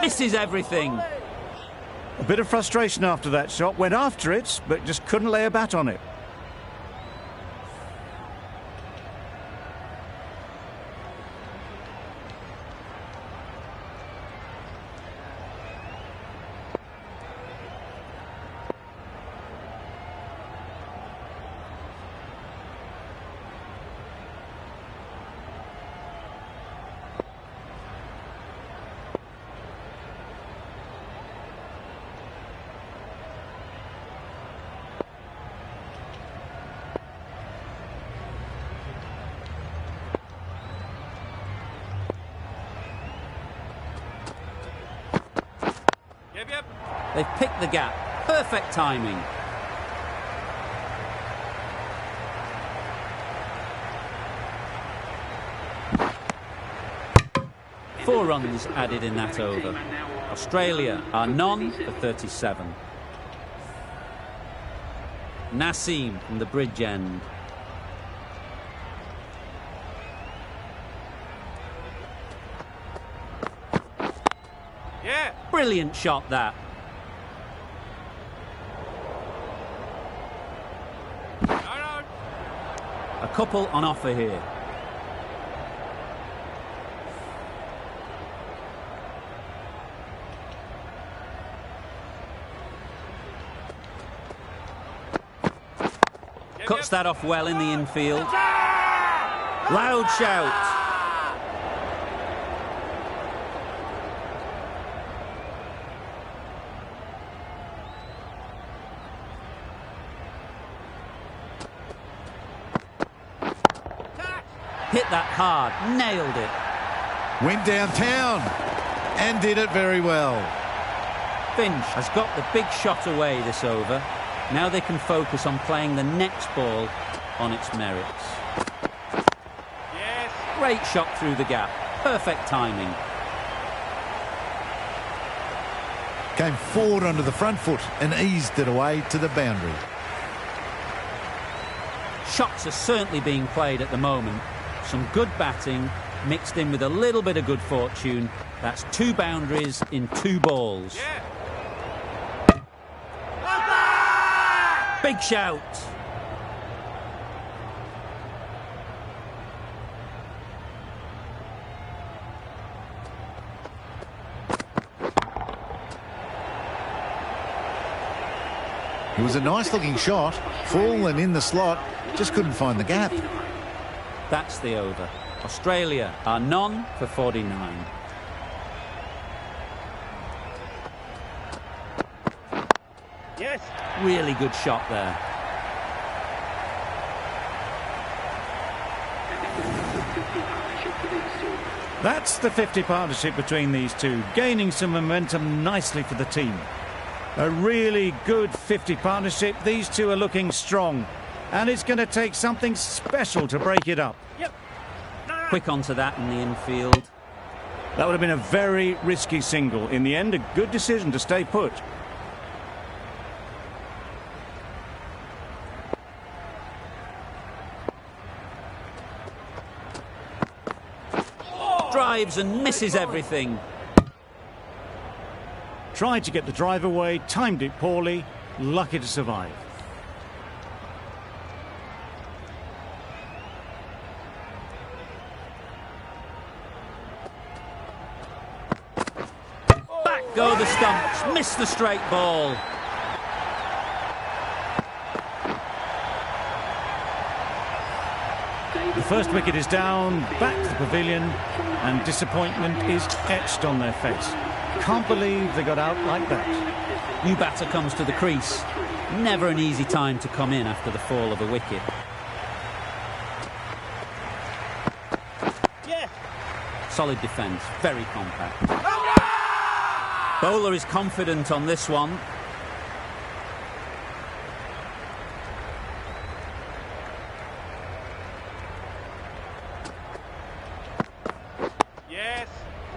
Misses everything. A bit of frustration after that shot. Went after it, but just couldn't lay a bat on it. They've picked the gap. Perfect timing. Four runs added in that over. Australia are none for 37. Nassim from the bridge end. Yeah. Brilliant shot that. A couple on offer here. Cuts that off well in the infield. Loud shout. Hit that hard, nailed it. Went downtown and did it very well. Finch has got the big shot away this over. Now they can focus on playing the next ball on its merits. Yes. Great shot through the gap. Perfect timing. Came forward onto the front foot and eased it away to the boundary. Shots are certainly being played at the moment. Some good batting mixed in with a little bit of good fortune. That's 2 boundaries in 2 balls. Yeah. Big shout. It was a nice looking shot, full and in the slot, just couldn't find the gap. That's the over. Australia are none for 49. Yes. Really good shot there. That's the 50 partnership between these two, gaining some momentum nicely for the team. A really good 50 partnership. These two are looking strong, and it's going to take something special to break it up. Yep. Quick onto that in the infield. That would have been a very risky single. In the end, a good decision to stay put. Drives and misses everything. Tried to get the drive away, timed it poorly, lucky to survive. Back go the stumps, missed the straight ball. The first wicket is down, back to the pavilion, and disappointment is etched on their face. Can't believe they got out like that. New batter comes to the crease. Never an easy time to come in after the fall of a wicket. Yeah. Solid defence, very compact. Bowler is confident on this one. Yes.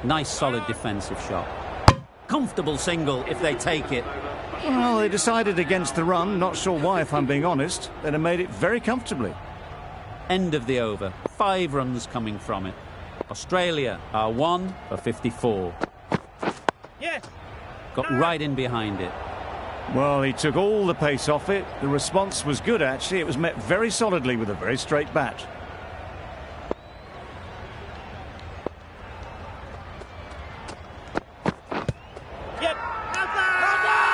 Nice solid defensive shot. Comfortable single if they take it. Well, they decided against the run. Not sure why, if I'm being honest. They'd have made it very comfortably. End of the over. 5 runs coming from it. Australia are 1 for 54. Yes. Got right in behind it. Well, he took all the pace off it. The response was good, actually. It was met very solidly with a very straight bat. Yep.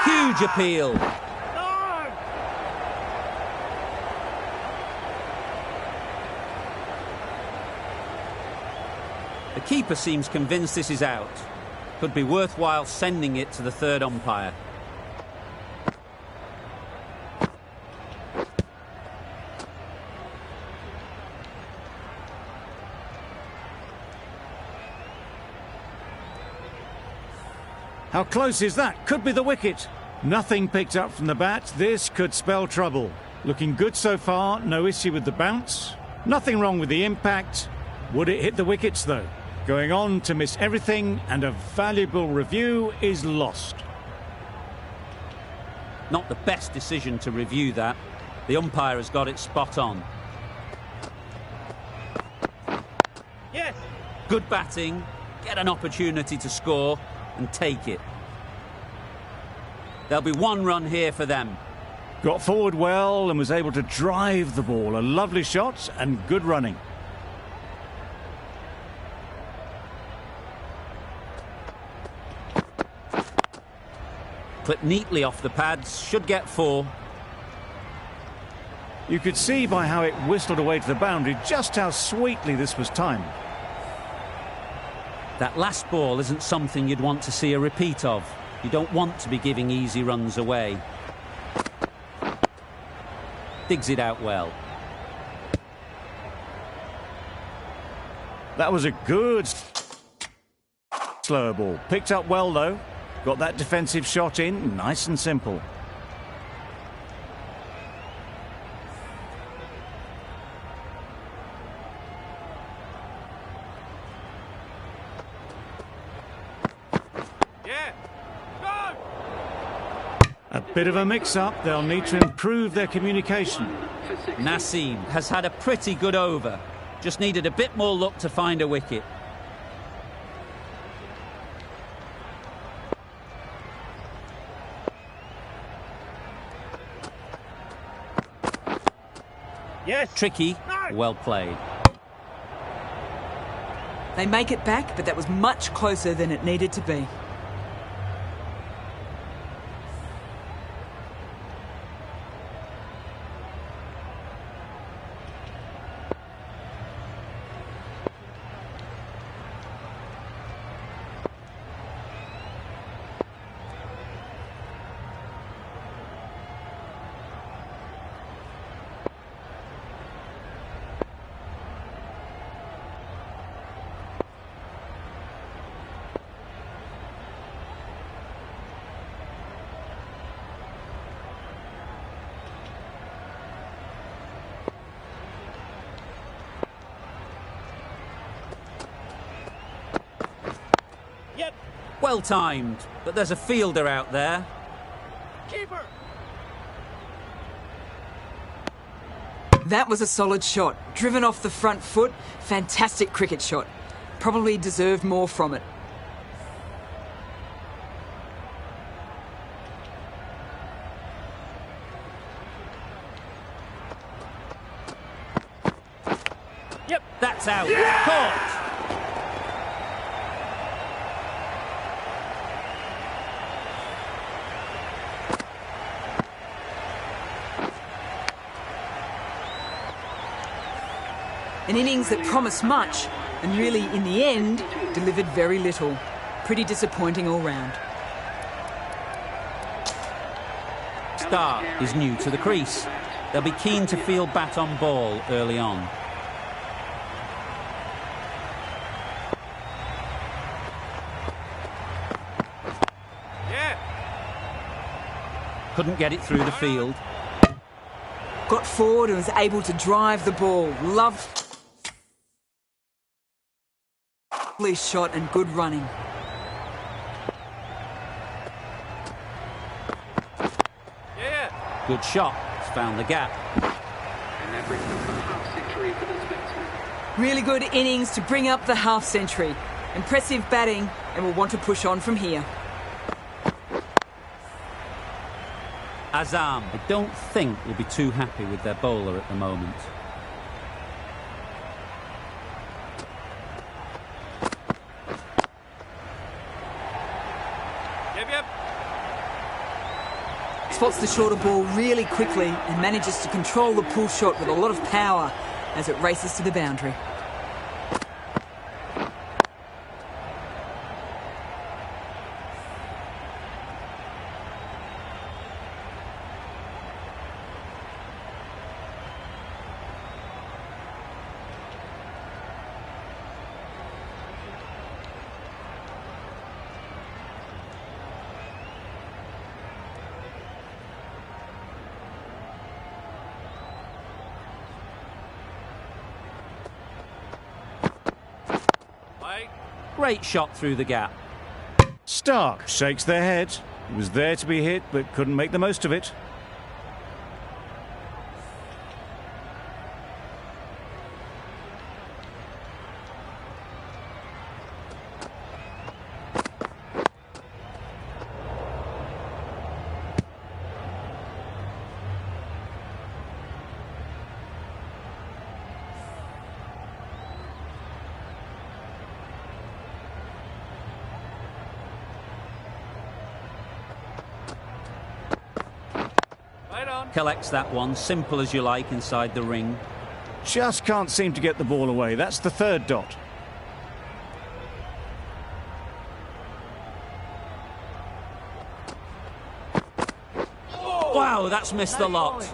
Huge appeal. No. The keeper seems convinced this is out. Could be worthwhile sending it to the third umpire. How close is that? Could be the wicket. Nothing picked up from the bat. This could spell trouble. Looking good so far. No issue with the bounce. Nothing wrong with the impact. Would it hit the wickets, though? Going on to miss everything, and a valuable review is lost. Not the best decision to review that. The umpire has got it spot on. Yes. Good batting, get an opportunity to score and take it. There'll be one run here for them. Got forward well and was able to drive the ball. A lovely shot and good running. Clipped neatly off the pads, should get 4. You could see by how it whistled away to the boundary just how sweetly this was timed. That last ball isn't something you'd want to see a repeat of. You don't want to be giving easy runs away. Digs it out well. That was a good slower ball. Picked up well, though. Got that defensive shot in, nice and simple. Yeah. Go. A bit of a mix-up. They'll need to improve their communication. Naseem has had a pretty good over. Just needed a bit more luck to find a wicket. Yes. Tricky, well played. They make it back, but that was much closer than it needed to be. Yep. Well timed, but there's a fielder out there. Keeper. That was a solid shot. Driven off the front foot. Fantastic cricket shot. Probably deserved more from it. Yep, that's out. Caught. An innings that promised much, and really, in the end, delivered very little. Pretty disappointing all round. Stark is new to the crease. They'll be keen to field bat on ball early on. Yeah. Couldn't get it through the field. Got forward and was able to drive the ball. Lovely shot and good running. Yeah. Good shot. It's found the gap. Really good innings to bring up the half century. Impressive batting, and will want to push on from here. Azam. I don't think will be too happy with their bowler at the moment. Yep. Spots the shorter ball really quickly and manages to control the pull shot with a lot of power as it races to the boundary. Great shot through the gap. Stark shakes their head. He was there to be hit, but couldn't make the most of it. Collects that one, simple as you like, inside the ring. Just can't seem to get the ball away. That's the third dot. Wow, that's missed the lot.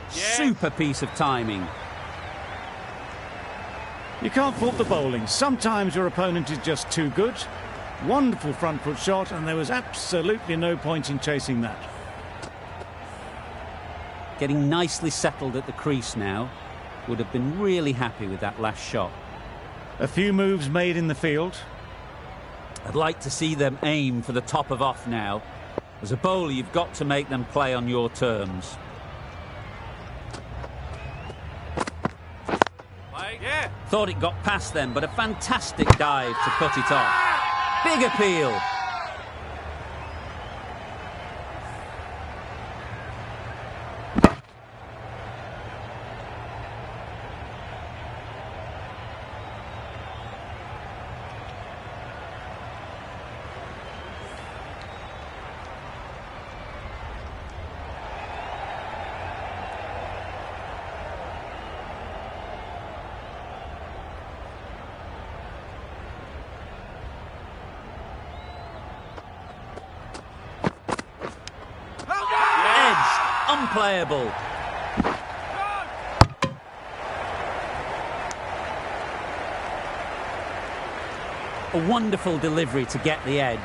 Super piece of timing. You can't fault the bowling. Sometimes your opponent is just too good. Wonderful front foot shot, and there was absolutely no point in chasing that. Getting nicely settled at the crease now. Would have been really happy with that last shot. A few moves made in the field. I'd like to see them aim for the top of off now. As a bowler, you've got to make them play on your terms. Thought it got past them, but a fantastic dive to cut it off. Big appeal. Unplayable. A wonderful delivery to get the edge.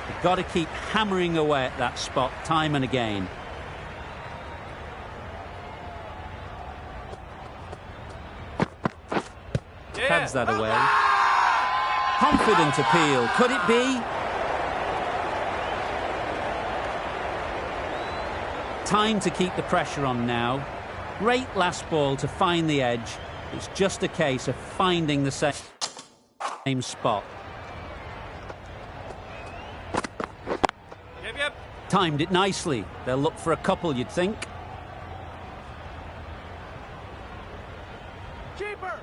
You've got to keep hammering away at that spot time and again. Pads that away. Confident appeal. Could it be? Time to keep the pressure on now. Great last ball to find the edge. It's just a case of finding the same spot. Yep. Timed it nicely. They'll look for a couple, you'd think. Keeper.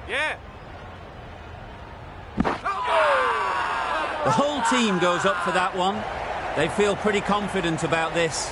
Yeah. The whole team goes up for that one. They feel pretty confident about this.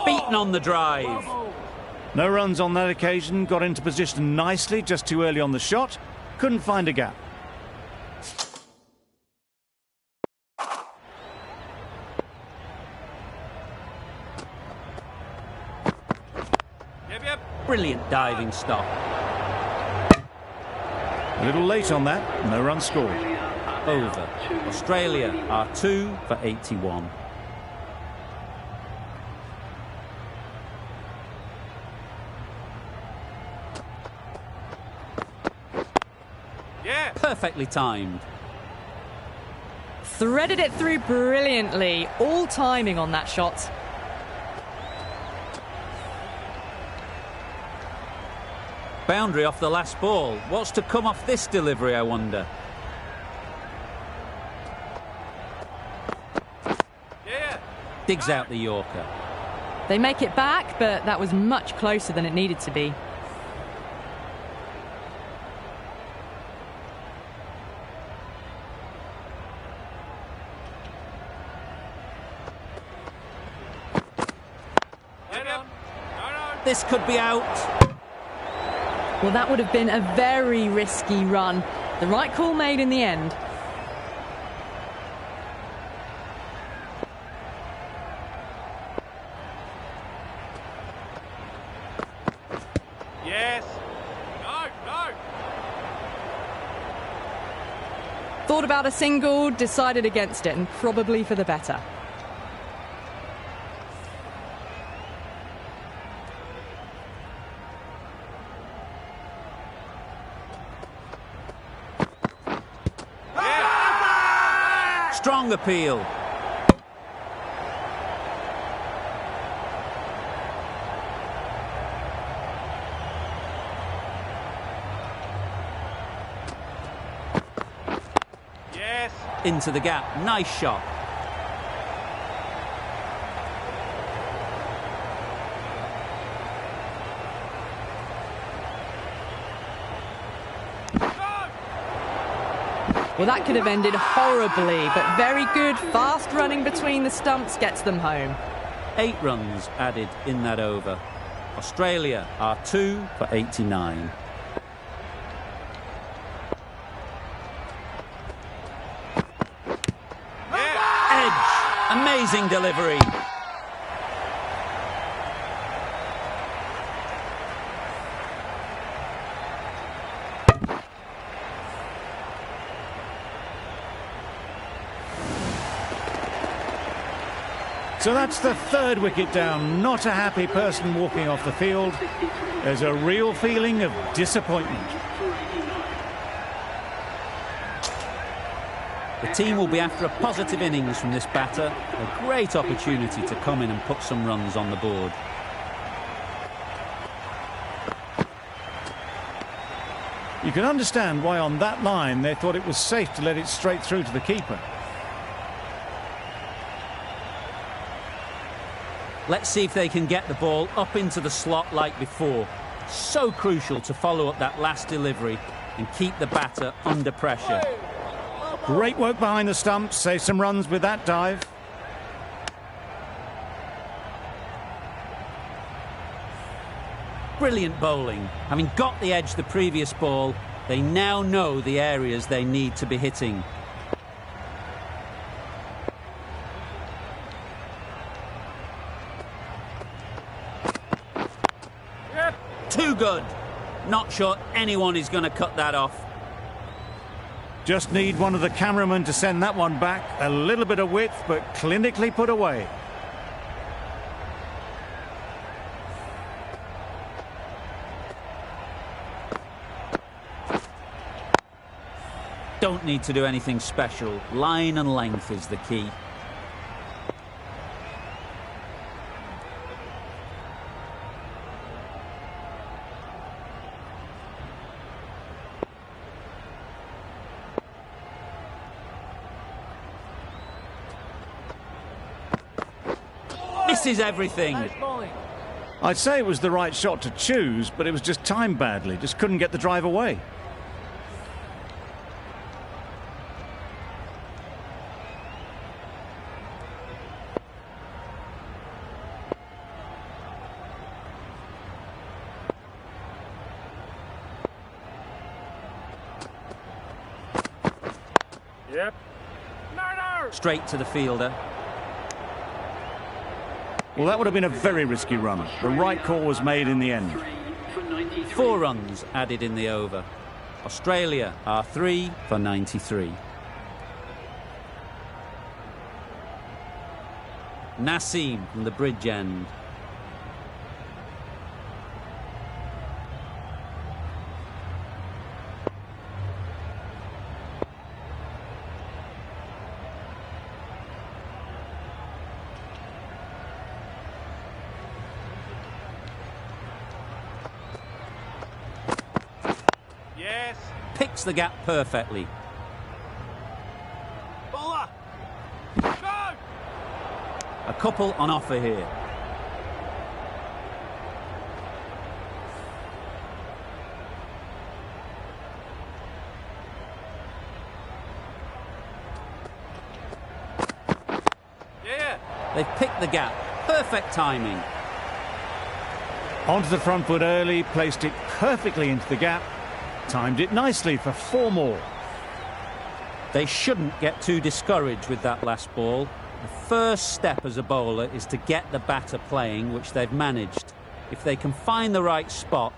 Beaten on the drive. No runs on that occasion, got into position nicely, just too early on the shot. Couldn't find a gap. Yep. Brilliant diving stop. A little late on that, no run scored. Over. Australia are 2 for 81. Yeah. Perfectly timed. Threaded it through brilliantly. All timing on that shot. Boundary off the last ball. What's to come off this delivery, I wonder? Yeah. Digs out the Yorker. They make it back, but that was much closer than it needed to be. This could be out. Well, that would have been a very risky run. The right call made in the end. Yes. No. Thought about a single, decided against it, and probably for the better. Strong appeal. Yes. Into the gap. Nice shot. Well, that could have ended horribly, but very good, fast running between the stumps gets them home. 8 runs added in that over. Australia are 2 for 89. Edge. Amazing delivery. So that's the 3rd wicket down. Not a happy person walking off the field. There's a real feeling of disappointment. The team will be after a positive innings from this batter. A great opportunity to come in and put some runs on the board. You can understand why on that line they thought it was safe to let it straight through to the keeper. Let's see if they can get the ball up into the slot like before. So crucial to follow up that last delivery and keep the batter under pressure. Great work behind the stumps. Save some runs with that dive. Brilliant bowling. Having got the edge the previous ball, they now know the areas they need to be hitting. Too good. Not sure anyone is going to cut that off. Just need one of the cameramen to send that one back. A little bit of width, but clinically put away. Don't need to do anything special. Line and length is the key. Misses everything. I'd say it was the right shot to choose, but it was just timed badly. Just couldn't get the drive away. Yep. No! Straight to the fielder. Well, that would have been a very risky run. The right call was made in the end. 4 runs added in the over. Australia are 3 for 93. Nassim from the bridge end. Yes. Picks the gap perfectly. Bowler. Go! A couple on offer here. Yeah. They've picked the gap. Perfect timing. Onto the front foot early, placed it perfectly into the gap. Timed it nicely for 4 more. They shouldn't get too discouraged with that last ball. The first step as a bowler is to get the batter playing, which they've managed. If they can find the right spot,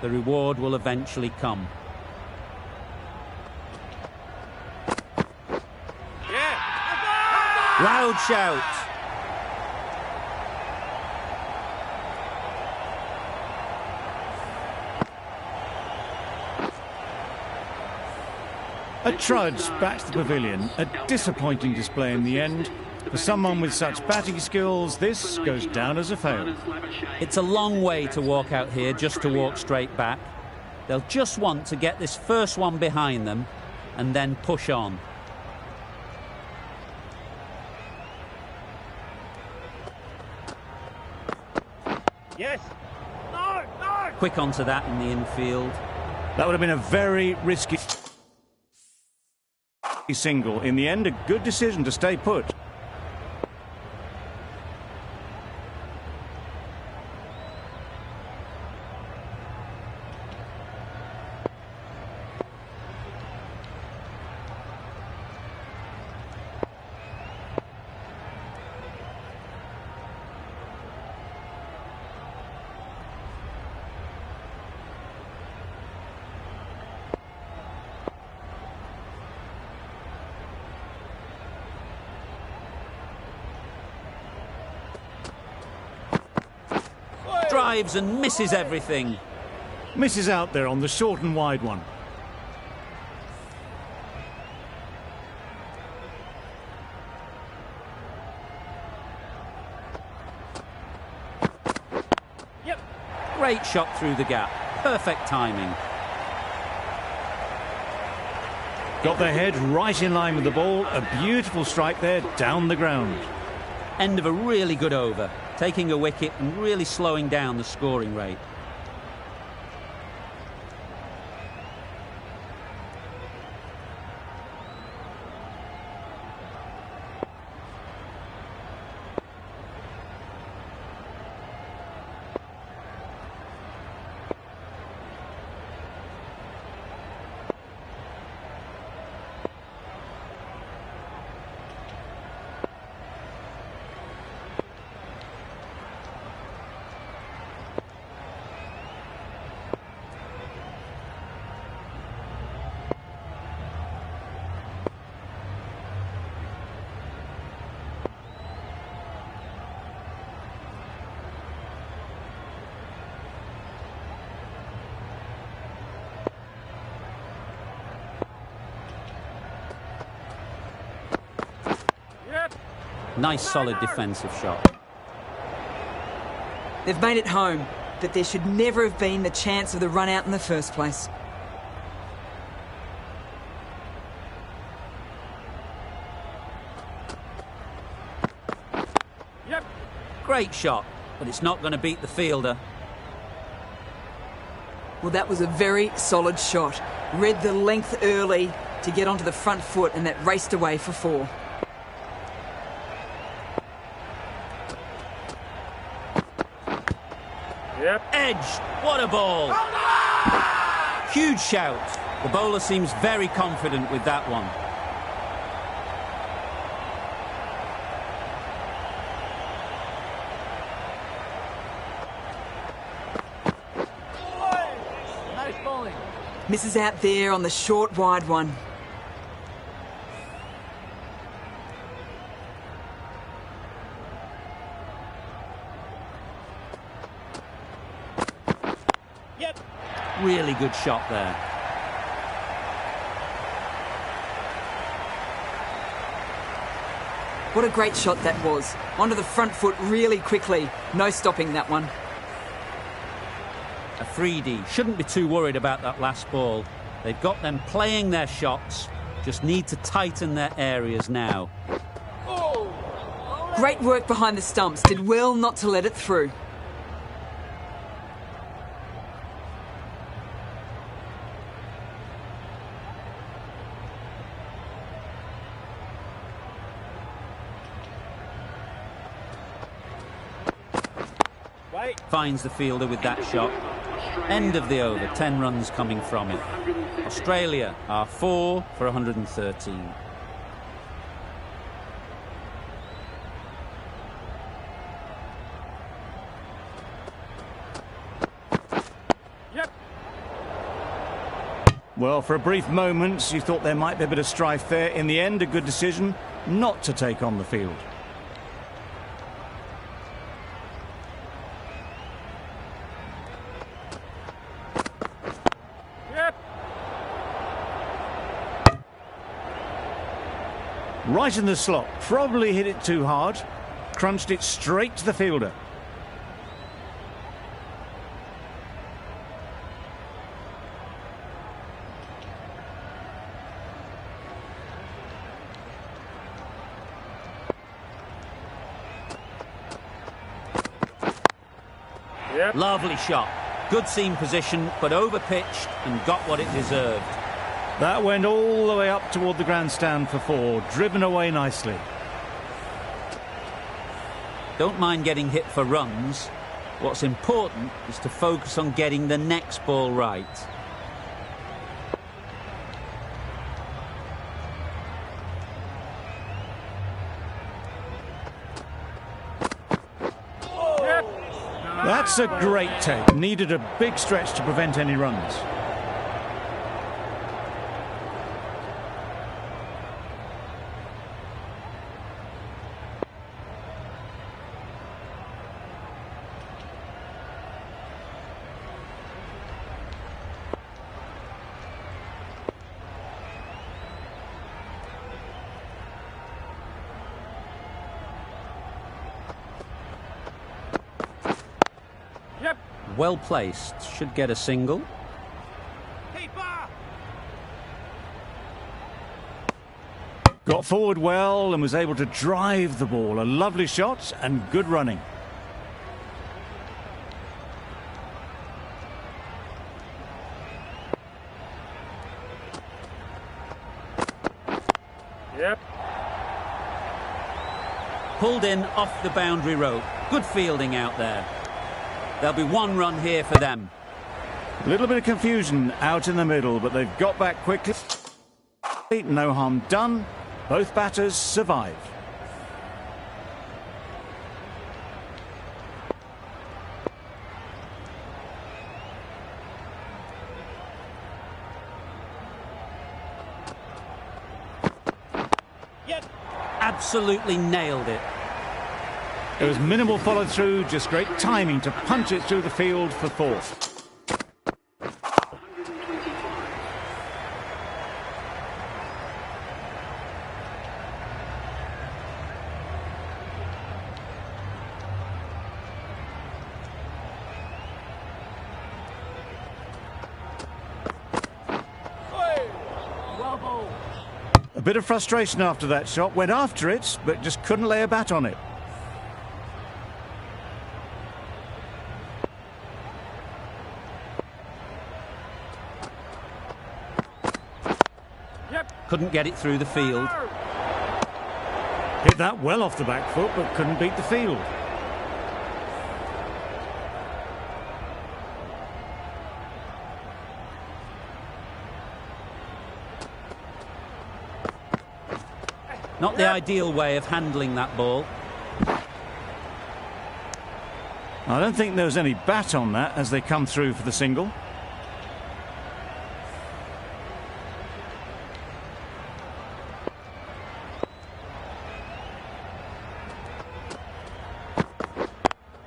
the reward will eventually come. Yeah. Loud shout. A trudge back to the pavilion. A disappointing display in the end. For someone with such batting skills, this goes down as a fail. It's a long way to walk out here just to walk straight back. They'll just want to get this first one behind them and then push on. Yes. No! Quick onto that in the infield. That would have been a very risky single. In the end, a good decision to stay put. Drives and misses everything. Misses out there on the short and wide one. Yep. Great shot through the gap. Perfect timing. Got their head right in line with the ball. A beautiful strike there down the ground. End of a really good over. Taking a wicket and really slowing down the scoring rate. Nice, solid defensive shot. They've made it home, but there should never have been the chance of the run out in the first place. Yep. Great shot, but it's not going to beat the fielder. Well, that was a very solid shot. Read the length early to get onto the front foot, and that raced away for 4. Yep. Edge, what a ball! Huge shout. The bowler seems very confident with that one. Nice bowling. Misses out there on the short, wide one. Yep. Really good shot there. What a great shot that was. Onto the front foot really quickly. No stopping that one. Afridi shouldn't be too worried about that last ball. They've got them playing their shots, just need to tighten their areas now. Great work behind the stumps. Did well not to let it through. Wait. Finds the fielder with that shot. End of the over, 10 runs coming from it. Australia are 4 for 113. Yep. Well, for a brief moment, you thought there might be a bit of strife there. In the end, a good decision not to take on the field. Yep. Right in the slot. Probably hit it too hard. Crunched it straight to the fielder. Yep. Lovely shot. Good seam position, but over-pitched and got what it deserved. That went all the way up toward the grandstand for 4. Driven away nicely. Don't mind getting hit for runs. What's important is to focus on getting the next ball right. Yep. That's a great take. Needed a big stretch to prevent any runs. Yep. Well placed, should get a single. Keeper. Got forward well and was able to drive the ball. A lovely shot and good running. Yep. Pulled in off the boundary rope. Good fielding out there. There'll be 1 run here for them. A little bit of confusion out in the middle, but they've got back quickly. No harm done. Both batters survive. Yep. Absolutely nailed it. There was minimal follow through, just great timing to punch it through the field for 4. A bit of frustration after that shot. Went after it, but just couldn't lay a bat on it. Couldn't get it through the field. Hit that well off the back foot, but couldn't beat the field. Not the ideal way of handling that ball. I don't think there was any bat on that as they come through for the single.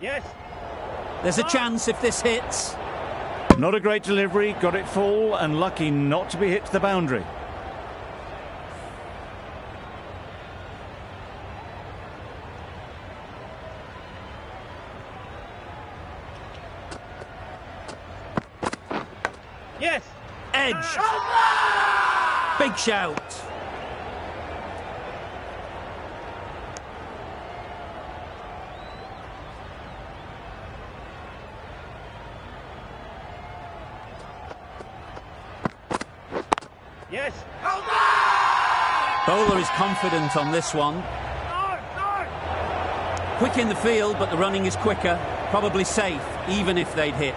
Yes. There's a chance if this hits. Not a great delivery, got it full and lucky not to be hit to the boundary. Yes. Edge. Big shout. Yes. Bowler is confident on this one. Quick in the field, but the running is quicker. Probably safe, even if they'd hit.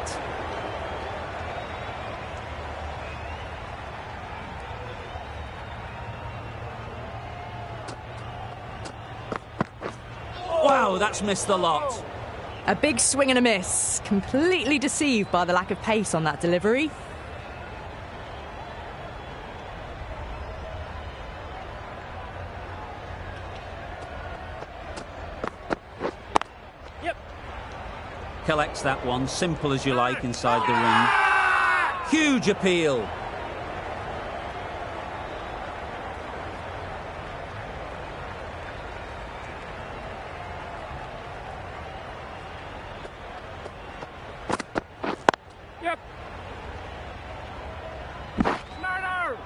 Wow, that's missed the lot. A big swing and a miss. Completely deceived by the lack of pace on that delivery. Collects that one, simple as you like, inside the ring. Huge appeal. Yep. No.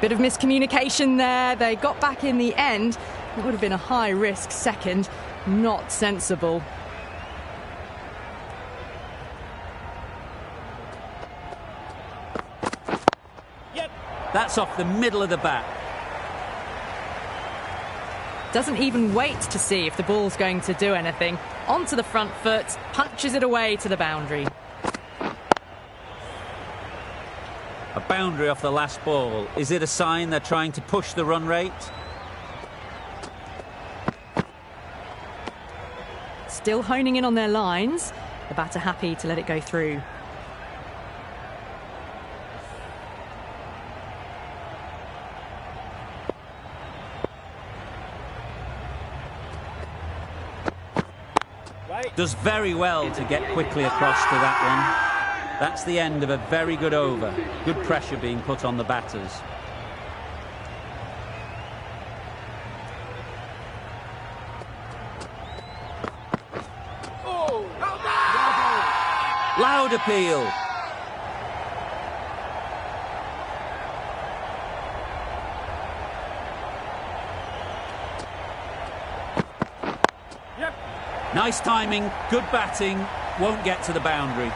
Bit of miscommunication there. They got back in the end. It would have been a high-risk second. Not sensible. That's off the middle of the bat. Doesn't even wait to see if the ball's going to do anything. Onto the front foot, punches it away to the boundary. A boundary off the last ball. Is it a sign they're trying to push the run rate? Still honing in on their lines. The batter happy to let it go through. Does very well to get quickly across to that one. That's the end of a very good over. Good pressure being put on the batters. Loud appeal. Nice timing, good batting, won't get to the boundary.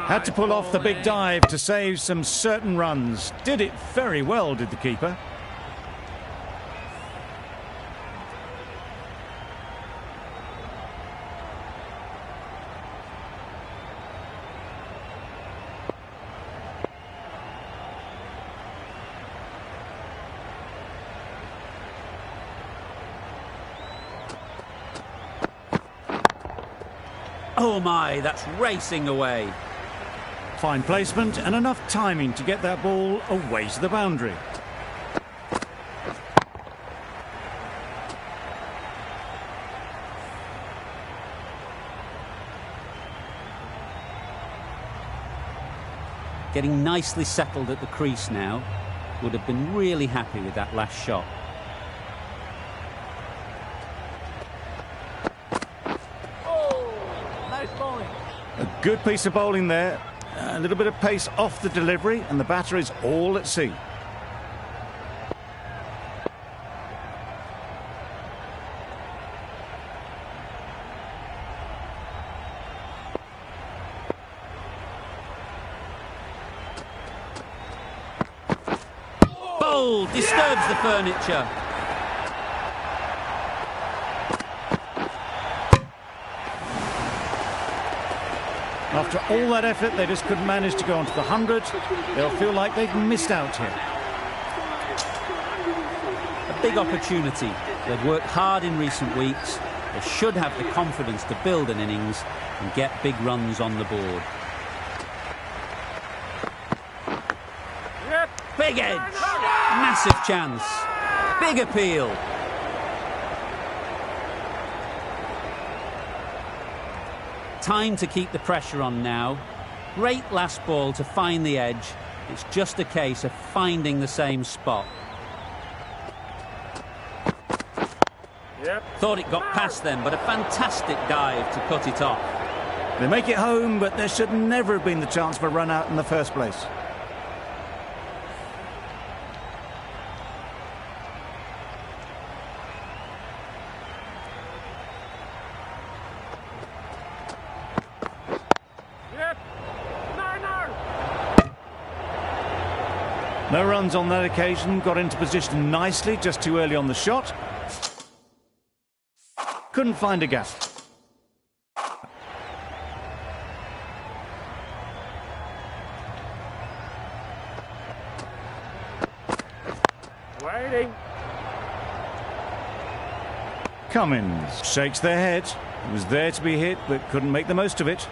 Had to pull off the big dive to save some certain runs. Did it very well, did the keeper. Oh my, that's racing away. Fine placement and enough timing to get that ball away to the boundary. Getting nicely settled at the crease now. Would have been really happy with that last shot. A good piece of bowling there. A little bit of pace off the delivery, and the batter is all at sea. Bold, disturbs the furniture. After all that effort, they just couldn't manage to go onto the 100. They'll feel like they've missed out here. A big opportunity. They've worked hard in recent weeks. They should have the confidence to build an innings and get big runs on the board. Yep. Big edge. Massive chance. Big appeal. Time to keep the pressure on now. Great last ball to find the edge. It's just a case of finding the same spot. Yep. Thought it got past them, but a fantastic dive to cut it off. They make it home, but there should never have been the chance for a run out in the first place. Yep. No. No runs on that occasion. Got into position nicely, just too early on the shot. Couldn't find a gap. Waiting. Cummins shakes their head. It was there to be hit, but couldn't make the most of it.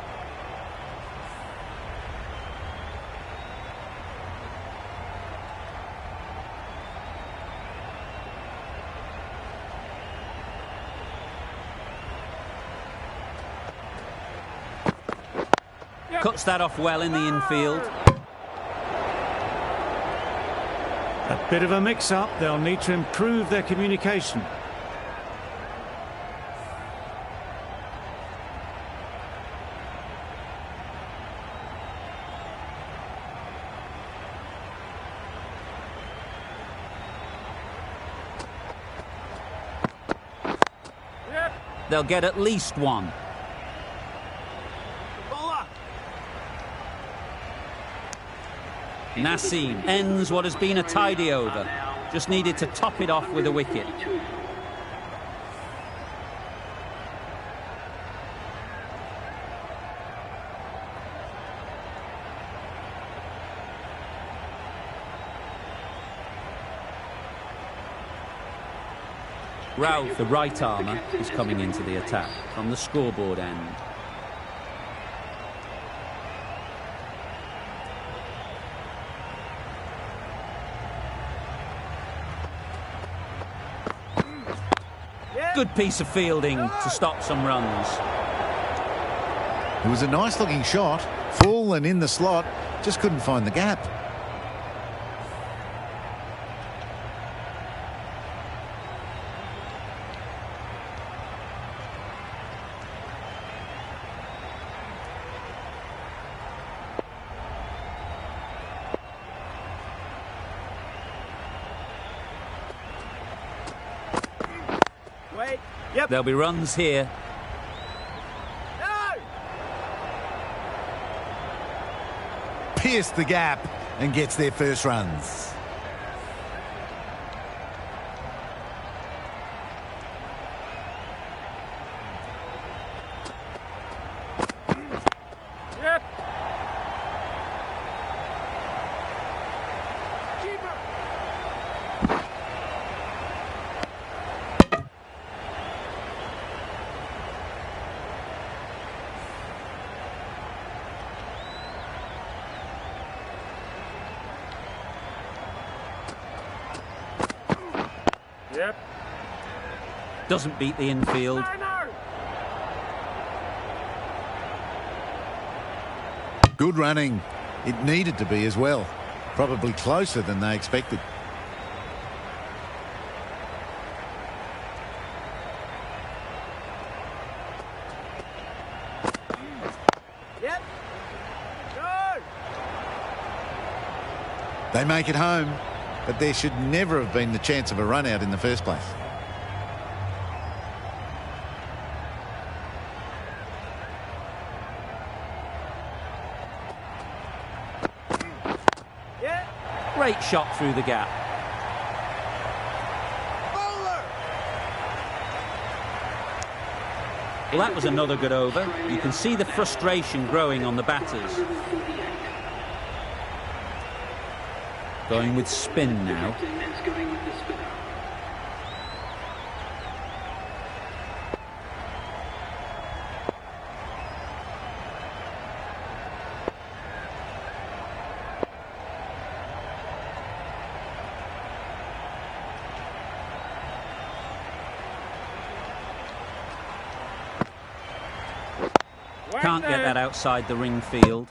Cuts that off well in the infield. A bit of a mix-up. They'll need to improve their communication. Yep. They'll get at least one. Nassim ends what has been a tidy over. Just needed to top it off with a wicket. Ralph, the right armour, is coming into the attack from the scoreboard end. Good piece of fielding to stop some runs. It was a nice looking shot, full and in the slot, just couldn't find the gap. Wait. Yep. There'll be runs here. No. Pierced the gap and gets their first runs. Yep. Yep. Doesn't beat the infield. No. Good running. It needed to be as well. Probably closer than they expected. Yep. Go. They make it home, but there should never have been the chance of a run out in the first place. Yeah. Great shot through the gap. Bowler. Well, that was another good over. You can see the frustration growing on the batters. Going with spin now. Can't get that outside the ring field.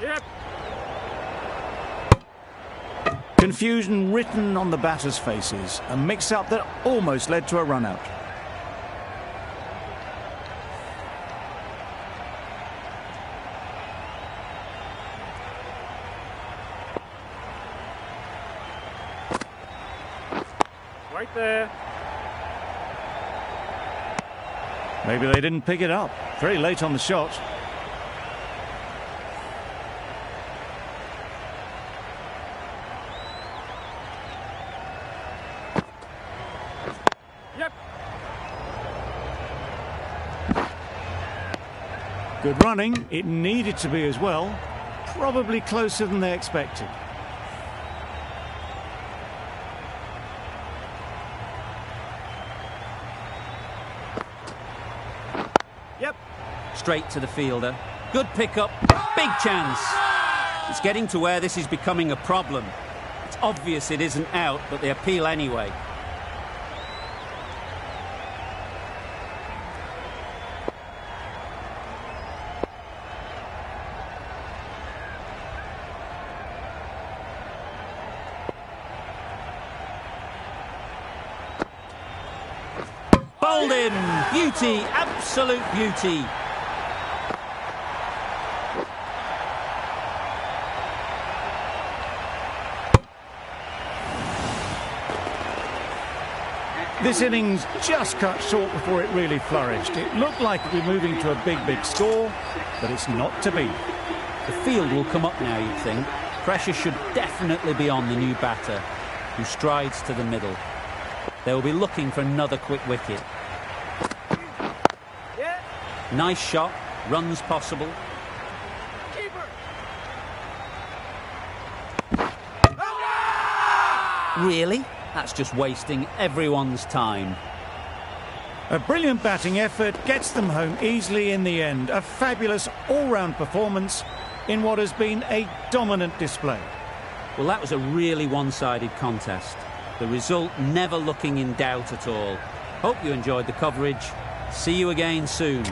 Yep. Confusion written on the batters' faces. A mix-up that almost led to a run-out. Right there. Maybe they didn't pick it up. Very late on the shot. Yep. Good running. It needed to be as well. Probably closer than they expected. Yep. Straight to the fielder. Good pickup. Big chance. It's getting to where this is becoming a problem. It's obvious it isn't out, but they appeal anyway. Bowled in. Beauty. Absolute beauty. This innings just cut short before it really flourished. It looked like it would be moving to a big score, but it's not to be. The field will come up now, you'd think. Pressure should definitely be on the new batter, who strides to the middle. They will be looking for another quick wicket. Yeah. Nice shot. Runs possible. Keeper. Really? That's just wasting everyone's time. A brilliant batting effort gets them home easily in the end. A fabulous all-round performance in what has been a dominant display. Well, that was a really one-sided contest. The result never looking in doubt at all. Hope you enjoyed the coverage. See you again soon.